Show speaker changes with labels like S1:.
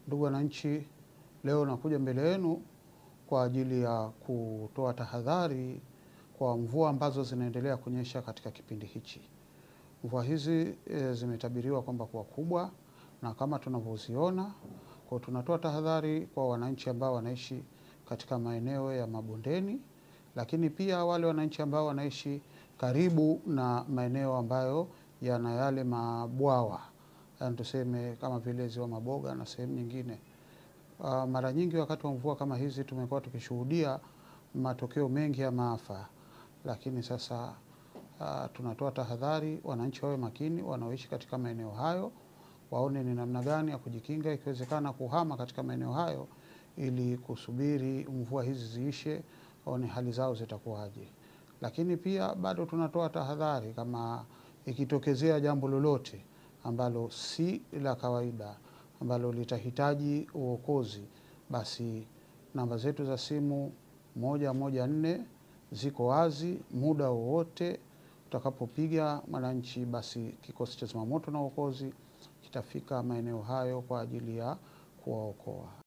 S1: Ndugu wananchi, leo nakuja mbele yenu kwa ajili ya kutoa tahadhari kwa mvua ambazo zinaendelea kunyesha katika kipindi hichi. Mvua hizi zimetabiriwa kwamba kuwa kubwa, na kama tunavyoziona, kwa tunatoa tahadhari kwa wananchi ambao wanaishi katika maeneo ya mabondeni, lakini pia wale wananchi ambao wanaishi karibu na maeneo ambayo yana yale mabwawa, yani tuseme kama vile Ziwa Maboga na sehemu nyingine. Mara nyingi wakati wa mvua kama hizi tumekuwa tukishuhudia matokeo mengi ya maafa, lakini sasa tunatoa tahadhari wananchi wawe makini, wanaoishi katika maeneo hayo waone ni namna gani ya kujikinga, ikiwezekana kuhama katika maeneo hayo ili kusubiri mvua hizi ziishe, waone hali zao zitakuwaje. Lakini pia bado tunatoa tahadhari kama ikitokezea jambo lolote ambalo si la kawaida, ambalo litahitaji uokozi, basi namba zetu za simu 114 ziko wazi muda wowote. Utakapopiga mwananchi, basi kikosi cha zimamoto na uokozi kitafika maeneo hayo kwa ajili ya kuwaokoa.